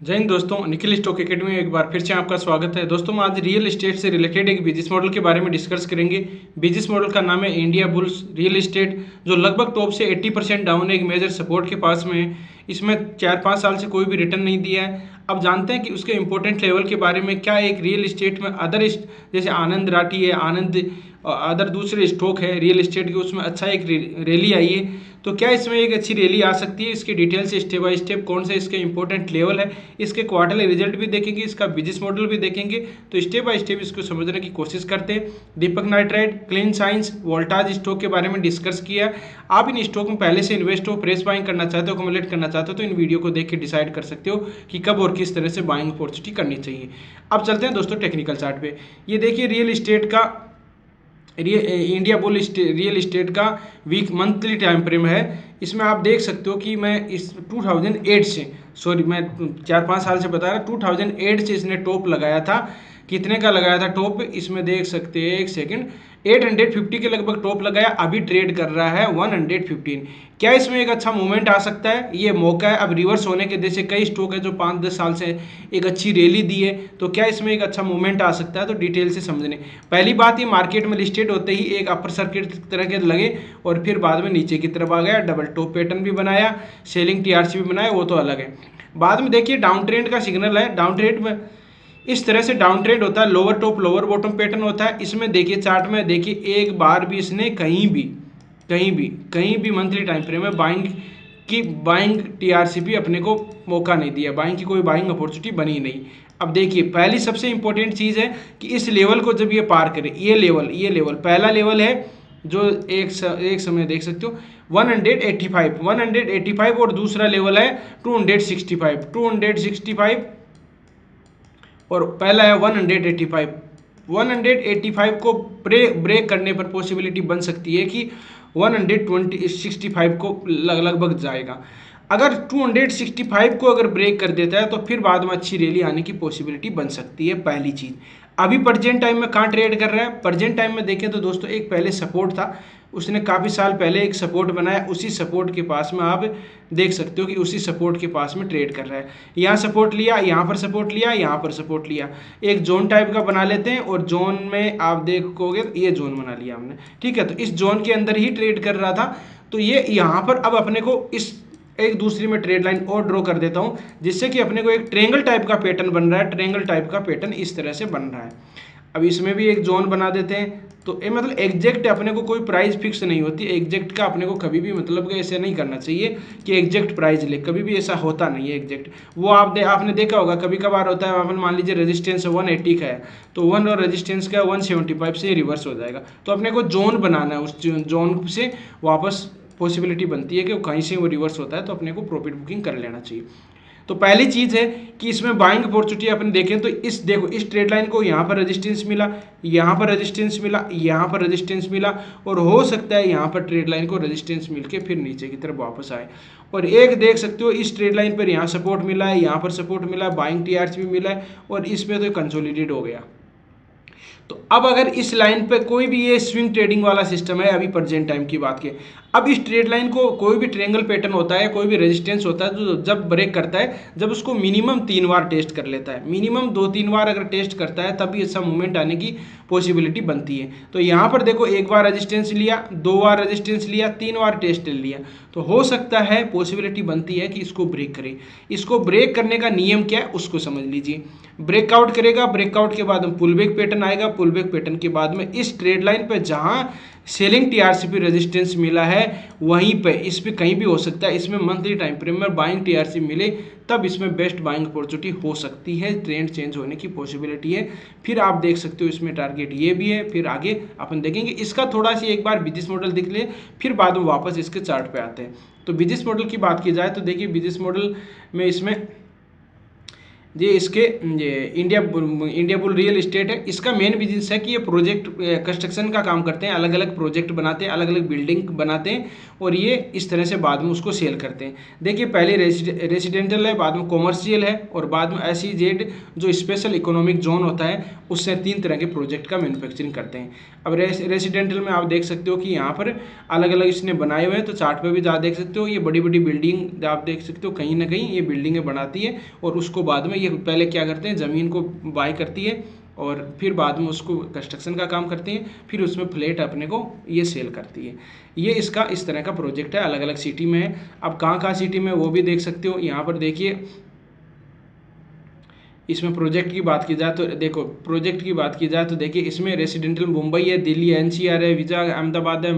जय हिंद दोस्तों, Nikhil stock academy में एक बार फिर से आपका स्वागत है। दोस्तों आज रियल एस्टेट से रिलेटेड एक बिजनेस मॉडल के बारे में डिस्कस करेंगे। बिजनेस मॉडल का नाम है इंडिया बुल्स रियल एस्टेट, जो लगभग टॉप से 80% डाउन है, एक मेजर सपोर्ट के पास में है। इसमें 4-5 साल से कोई भी रिटर्न नहीं दिया है। अब जानते हैं कि उसके इंपॉर्टेंट लेवल के बारे में। क्या एक रियल एस्टेट में अदर जैसे आनंद राठी है, आनंद अदर दूसरे स्टॉक है रियल एस्टेट के, उसमें अच्छा एक रैली आई है। तो क्या इसमें एक अच्छी रैली आ सकती है? इसकी डिटेल से स्टेप बाय स्टेप कौन से इसके इंपॉर्टेंट लेवल है, इसके क्वार्टरली रिजल्ट भी देखेंगे, इसका बिजनेस मॉडल भी देखेंगे। तो स्टेप बाय स्टेप इसको समझने की कोशिश करते हैं। Deepak Nitrite, Clean Science, voltage stock के बारे में डिस्कस किया। आप इन स्टॉक में पहले से इन्वेस्ट हो, फ्रेश बाइंग करना चाहते हो, कम्युलेट करना चाहते हो, तो इन वीडियो को देख के डिसाइड कर सकते हो कि कब और किस तरह से बाइंग अपॉर्चुनिटी करनी चाहिए। अब चलते हैं दोस्तों टेक्निकल चार्ट पे। ये देखिए रियल एस्टेट का इंडिया बुल रियल एस्टेट का वीक मंथली टाइम फ्रेम है। इसमें आप देख सकते हो कि मैं इस 2008 से, सॉरी मैं 4-5 साल से बता रहा, 2008 से इसने टॉप लगाया था। कितने का लगाया था टॉप? इसमें देख सकते हैं, एक सेकंड, 850 के लगभग टॉप लगाया। अभी ट्रेड कर रहा है 115। क्या इसमें एक अच्छा मूवमेंट आ सकता है? ये मौका है। अब रिवर्स होने के जैसे कई स्टॉक है जो 5-10 साल से एक अच्छी रैली दी है, तो क्या इसमें एक अच्छा मूवमेंट आ सकता है? तो डिटेल से समझने, पहली बात, ये मार्केट में लिस्टेड होते ही एक अपर सर्किट तरह के लगे और फिर बाद में नीचे की तरफ आ गया, डबल टॉप पैटर्न भी बनाया, सेलिंग टीआरसी भी बनाया, वो तो अलग है। बाद में देखिए डाउन ट्रेंड का सिग्नल है। डाउन ट्रेंड में इस तरह से डाउन ट्रेंड होता है, lower top lower bottom pattern होता है। इसमें देखिए चार्ट में देखिए, एक बार भी इसने कहीं भी मंथली टाइम फ्रेम में बाइंग टीआरसीपी अपने को मौका नहीं दिया, बाइंग की कोई बाइंग अपॉर्चुनिटी बनी नहीं। अब देखिए पहली सबसे इंपॉर्टेंट चीज़ है कि इस लेवल को जब ये पार करे, ये लेवल पहला लेवल है जो एक समय देख सकते हो 185, और दूसरा लेवल है 265 और पहला है 185 को ब्रेक करने पर पॉसिबिलिटी बन सकती है कि 165 को लगभग जाएगा। अगर 265 को अगर ब्रेक कर देता है तो फिर बाद में अच्छी रैली आने की पॉसिबिलिटी बन सकती है, पहली चीज़। अभी प्रेजेंट टाइम में कहाँ ट्रेड कर रहा है? प्रेजेंट टाइम में देखें तो दोस्तों एक पहले सपोर्ट था, उसने काफ़ी साल पहले एक सपोर्ट बनाया, उसी सपोर्ट के पास में आप देख सकते हो कि उसी सपोर्ट के पास में ट्रेड कर रहा है। यहाँ सपोर्ट लिया, यहाँ पर सपोर्ट लिया, यहाँ पर सपोर्ट लिया, एक जोन टाइप का बना लेते हैं और जोन में आप देखोगे ये जोन बना लिया हमने, ठीक है। तो इस जोन के अंदर ही ट्रेड कर रहा था। तो ये यहाँ पर अब अपने को इस एक दूसरी में ट्रेड लाइन और ड्रॉ कर देता हूँ, जिससे कि अपने को एक ट्रेंगल टाइप का पैटर्न बन रहा है। ट्रेंगल टाइप का पैटर्न इस तरह से बन रहा है। अब इसमें भी एक जोन बना देते हैं। तो ये मतलब एग्जैक्ट अपने को कोई प्राइस फिक्स नहीं होती, एग्जैक्ट का अपने को कभी भी मतलब ऐसे नहीं करना चाहिए कि एग्जैक्ट प्राइस ले, कभी भी ऐसा होता नहीं है एग्जैक्ट। वो आपने देखा होगा कभी कभार होता है, अपन मान लीजिए रेजिस्टेंस 180 का है तो 1 और रेजिस्टेंस का 175 से रिवर्स हो जाएगा। तो अपने को जोन बनाना है, उस जोन से वापस पॉसिबिलिटी बनती है कि कहीं से वो रिवर्स होता है, तो अपने को प्रॉफिट बुकिंग कर लेना चाहिए। तो पहली चीज़ है कि इसमें बाइंग अपॉर्चुनिटी अपन देखें तो देखो इस ट्रेड लाइन को यहाँ पर रेजिस्टेंस मिला, यहाँ पर रेजिस्टेंस मिला, यहाँ पर रेजिस्टेंस मिला, और हो सकता है यहाँ पर ट्रेड लाइन को रेजिस्टेंस मिलके फिर नीचे की तरफ वापस आए। और एक देख सकते हो इस ट्रेड लाइन पर यहाँ सपोर्ट मिला है, यहाँ पर सपोर्ट मिला है, बाइंग टीआरसी भी मिला है, और इसमें तो कंसोलिडेट हो गया। तो अब अगर इस लाइन पे कोई भी ये स्विंग ट्रेडिंग वाला सिस्टम है, अभी प्रेजेंट टाइम की बात की, अब इस ट्रेड लाइन को कोई भी ट्रेंगल पैटर्न होता है, कोई भी रेजिस्टेंस होता है, जो जब ब्रेक करता है, जब उसको मिनिमम 3 बार टेस्ट कर लेता है, मिनिमम 2-3 बार अगर टेस्ट करता है तभी अच्छा मूवमेंट आने की पॉसिबिलिटी बनती है। तो यहाँ पर देखो एक बार रेजिस्टेंस लिया, 2 बार रेजिस्टेंस लिया, 3 बार टेस्ट लिया, तो हो सकता है पॉसिबिलिटी बनती है कि इसको ब्रेक करे। इसको ब्रेक करने का नियम क्या है उसको समझ लीजिए। ब्रेकआउट करेगा, ब्रेकआउट के बाद में पुल बैक पैटर्न आएगा, पुल बैक पैटर्न के बाद में इस ट्रेड लाइन पे जहां सेलिंग टीआरसीपी रेजिस्टेंस मिला है वहीं पे इस पे कहीं भी हो सकता है, इसमें मंथली टाइम फ्रेम में बाइंग टीआरसी मिले तब इसमें बेस्ट बाइंग अपॉर्चुनिटी हो सकती है, ट्रेंड चेंज होने की पॉसिबिलिटी है। फिर आप देख सकते हो इसमें टारगेट ये भी है, फिर आगे अपन देखेंगे। इसका थोड़ा सी एक बार बिजनेस मॉडल दिख ले, फिर बाद में वापस इसके चार्ट पे आते हैं। तो बिजनेस मॉडल की बात की जाए तो देखिए बिजनेस मॉडल में इसमें ये इसके इंडिया बुल रियल इस्टेट है। इसका मेन बिजनेस है कि ये प्रोजेक्ट कंस्ट्रक्शन का काम करते हैं, अलग अलग प्रोजेक्ट बनाते हैं, अलग अलग बिल्डिंग बनाते हैं और ये इस तरह से बाद में उसको सेल करते हैं। देखिए पहले रेसिडेंशियल है, बाद में कॉमर्शियल है और बाद में SEZ जो स्पेशल इकोनॉमिक जोन होता है उससे 3 तरह के प्रोजेक्ट का मैन्युफैक्चरिंग करते हैं। अब रेसिडेंशियल में आप देख सकते हो कि यहाँ पर अलग अलग इसने बनाए हुए हैं, तो चार्ट पे भी जा देख सकते हो, ये बड़ी बड़ी बिल्डिंग आप देख सकते हो, कहीं ना कहीं ये बिल्डिंगें बनाती है और उसको बाद में ये पहले क्या करते हैं, ज़मीन को बाय करती है और फिर बाद में उसको कंस्ट्रक्शन का काम करती हैं, फिर उसमें फ्लैट अपने को ये सेल करती है। ये इसका इस तरह का प्रोजेक्ट है, अलग अलग सिटी में है। अब कहाँ कहाँ सिटी में वो भी देख सकते हो। यहाँ पर देखिए इसमें प्रोजेक्ट की बात की जाए तो देखो, प्रोजेक्ट की बात की जाए तो देखिए इसमें रेसिडेंशियल मुंबई है, दिल्ली NCR है, विजय अहमदाबाद है,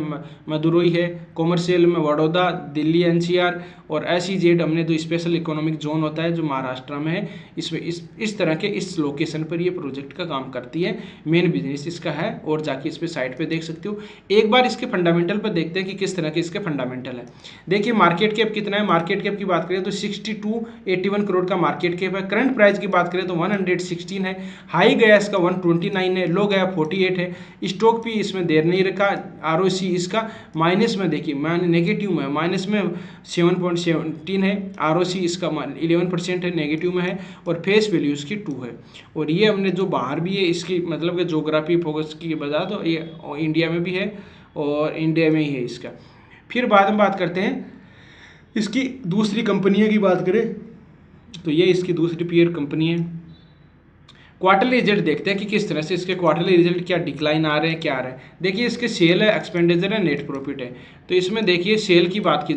मदुरई है, कॉमर्शियल में वडोदरा, दिल्ली NCR और SEZ हमने जो स्पेशल इकोनॉमिक जोन होता है जो महाराष्ट्र में है, इसमें इस तरह के इस लोकेशन पर ये प्रोजेक्ट का काम करती है। मेन बिजनेस इसका है और जाके इस पर साइट पर देख सकते हो। एक बार इसके फंडामेंटल पर देखते हैं कि किस तरह के इसके फंडामेंटल है। देखिए मार्केट कैप कितना है, मार्केट कैप की बात करें तो 6281 करोड़ का मार्केट कैप है। करंट प्राइस की बात करें तो 116 है, हाई गया इसका 129 है, लो गया 48 है। स्टॉक भी इसमें देर नहीं रखा। ROC इसका माइनस में देखिए नेगेटिव में, माइनस में 7.17 है। ROC इसका 11% है, नेगेटिव में है और फेस वैल्यू इसकी 2 है। और ये हमने जो बाहर भी है इसकी मतलब कि जोग्राफी फोकस की बता तो ये इंडिया में भी है और इंडिया में ही है इसका। फिर बाद में बात करते हैं इसकी दूसरी कंपनियों की बात करें तो ये इसकी दूसरी पीयर कंपनी है। क्वार्टरली रिजल्ट देखते हैं कि किस तरह से इसके क्वार्टरली रिजल्ट क्या डिक्लाइन आ रहे हैं, क्या आ रहे हैं। देखिए इसके सेल है, एक्सपेंडिचर है, नेट प्रॉफिट है। तो इसमें देखिए सेल की बात की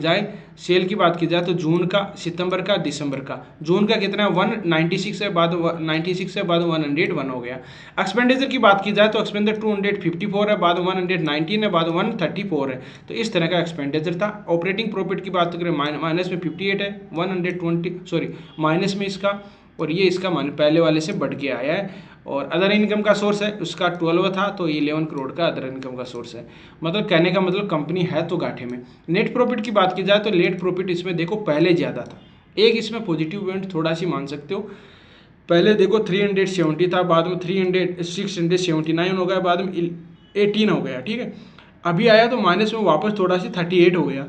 जाए तो जून का, सितंबर का, दिसंबर का। जून का कितना है 196 है, बाद 96 है, बाद 101 हो गया। एक्सपेंडिचर की बात की जाए तो एक्सपेंडिचर 254 है, बाद 119 है, बाद 134 है। तो इस तरह का एक्सपेंडिचर था। ऑपरेटिंग प्रॉफिट की बात करें माइनस में 58 है, 120 माइनस में इसका, और ये इसका मान पहले वाले से बढ़ के आया है। और अदर इनकम का सोर्स है उसका 12 था, तो 11 करोड़ का अदर इनकम का सोर्स है। मतलब कहने का मतलब कंपनी है तो घाटे में। नेट प्रॉफिट की बात की जाए तो नेट प्रॉफिट इसमें देखो पहले ज़्यादा था। एक इसमें पॉजिटिव इवेंट थोड़ा सी मान सकते हो, पहले देखो 370 था, बाद में 679 हो गया, बाद में 18 हो गया, ठीक है। अभी आया तो माइनस में वापस थोड़ा सी 38 हो गया,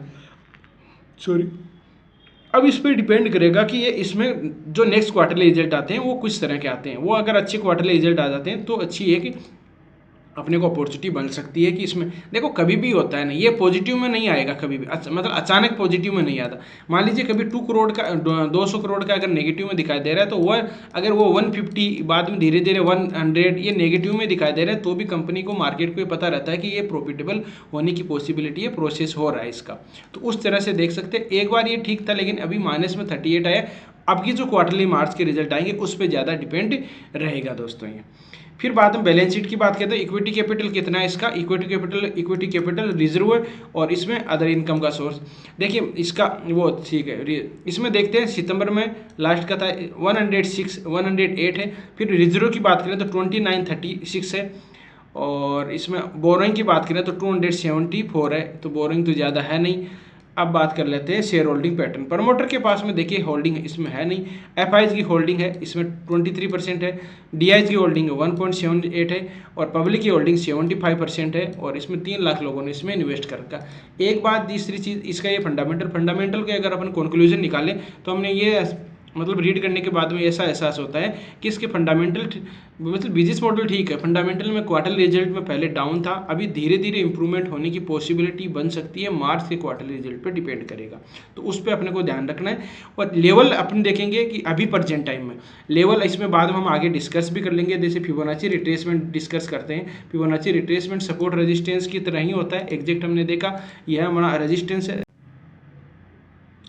सॉरी। अब इस पर डिपेंड करेगा कि ये इसमें जो नेक्स्ट क्वार्टरली रिजल्ट आते हैं वो किस तरह के आते हैं। वो अगर अच्छे क्वार्टरली रिजल्ट आ जाते हैं तो अच्छी है कि अपने को अपॉर्चुनिटी बन सकती है कि इसमें देखो कभी भी होता है ना, ये पॉजिटिव में नहीं आएगा कभी भी, मतलब अचानक पॉजिटिव में नहीं आता। मान लीजिए कभी 2 करोड़ का 200 करोड़ का अगर नेगेटिव में दिखाई दे रहा है तो वह अगर वो 150 बाद में धीरे धीरे 100 ये नेगेटिव में दिखाई दे रहा है तो भी कंपनी को, मार्केट को पता रहता है कि ये प्रॉफिटेबल होने की पॉसिबिलिटी है, प्रोसेस हो रहा है इसका। तो उस तरह से देख सकते हैं। एक बार ये ठीक था लेकिन अभी माइनस में 38 आया। अब की जो क्वार्टरली मार्च के रिजल्ट आएंगे उस पर ज़्यादा डिपेंड रहेगा दोस्तों ये। फिर बाद में बैलेंस शीट की बात करते हैं। इक्विटी कैपिटल कितना है इसका, इक्विटी कैपिटल रिजर्व है और इसमें अदर इनकम का सोर्स देखिए इसका वो ठीक है। इसमें देखते हैं सितंबर में लास्ट का था 108 है। फिर रिजर्व की बात करें तो 2936 है और इसमें बोरोइंग की बात करें तो 274 है, तो बोरोइंग तो ज़्यादा है नहीं। अब बात कर लेते हैं शेयर होल्डिंग पैटर्न। प्रमोटर के पास में देखिए होल्डिंग इसमें है नहीं। FIs की होल्डिंग है इसमें 23% है, DIs की होल्डिंग 1.78 है और पब्लिक की होल्डिंग 75% है और इसमें 3 लाख लोगों ने इसमें इन्वेस्ट कर रखा। एक बात तीसरी चीज़ इसका ये फंडामेंटल के अगर अपन कंक्लूजन निकालें तो हमने ये मतलब रीड करने के बाद में ऐसा एहसास होता है कि इसके फंडामेंटल मतलब बिजनेस मॉडल ठीक है। फंडामेंटल में क्वार्टर रिजल्ट में पहले डाउन था, अभी धीरे धीरे इंप्रूवमेंट होने की पॉसिबिलिटी बन सकती है। मार्च के क्वार्टर रिजल्ट पे डिपेंड करेगा, तो उस पर अपने को ध्यान रखना है। और लेवल अपन देखेंगे कि अभी प्रेजेंट टाइम में लेवल, इसमें बाद में हम आगे डिस्कस भी कर लेंगे। जैसे फिबोनाची रिट्रेसमेंट डिस्कस करते हैं। फिबोनाची रिट्रेसमेंट सपोर्ट रेजिस्टेंस की तरह ही होता है, एग्जैक्ट हमने देखा यह हमारा रेजिस्टेंस है।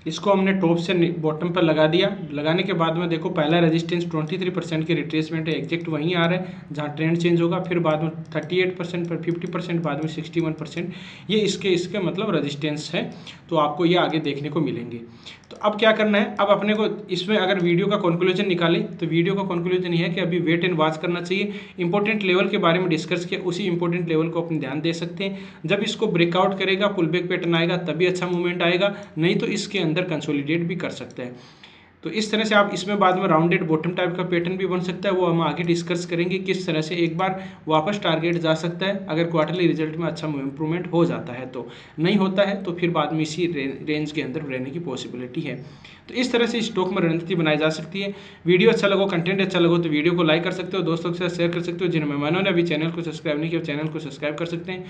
इसको हमने टॉप से बॉटम पर लगा दिया। लगाने के बाद में देखो पहला रेजिस्टेंस 23% के रिट्रेसमेंट है, एग्जैक्ट वहीं आ रहा है जहाँ ट्रेंड चेंज होगा। फिर बाद में 38% पर 50%, बाद में 61%, ये इसके मतलब रेजिस्टेंस है। तो आपको ये आगे देखने को मिलेंगे। तो अब क्या करना है, अब अपने को इसमें अगर वीडियो का कंक्लूजन निकालें तो वीडियो का कंक्लूजन ये है कि अभी वेट एंड वॉच करना चाहिए। इंपॉर्टेंट लेवल के बारे में डिस्कस किया, उसी इंपॉर्टेंट लेवल को अपने ध्यान दे सकते हैं। जब इसको ब्रेकआउट करेगा, पुल बैक पैटर्न आएगा तभी अच्छा मूवमेंट आएगा, नहीं तो इसके अंदर कंसोलिडेट भी कर सकते हैं। तो इस तरह से आप इसमें बाद में राउंडेड बॉटम टाइप का पैटर्न भी बन सकता है, वो हम आगे डिस्कस करेंगे किस तरह से एक बार वापस टारगेट जा सकता है अगर क्वार्टरली रिजल्ट में अच्छा इंप्रूवमेंट हो जाता है। तो नहीं होता है तो फिर बाद में इसी रेंज के अंदर रहने की पॉसिबिलिटी है। तो इस तरह से स्टॉक में रणनीति बनाई जा सकती है। वीडियो अच्छा लगो, कंटेंट अच्छा लगो तो वीडियो को लाइक कर सकते हो, दोस्तों के साथ शेयर कर सकते हो। जिन मेहमानों ने अभी चैनल को सब्सक्राइब नहीं किया चैनल को सब्सक्राइब कर सकते हैं।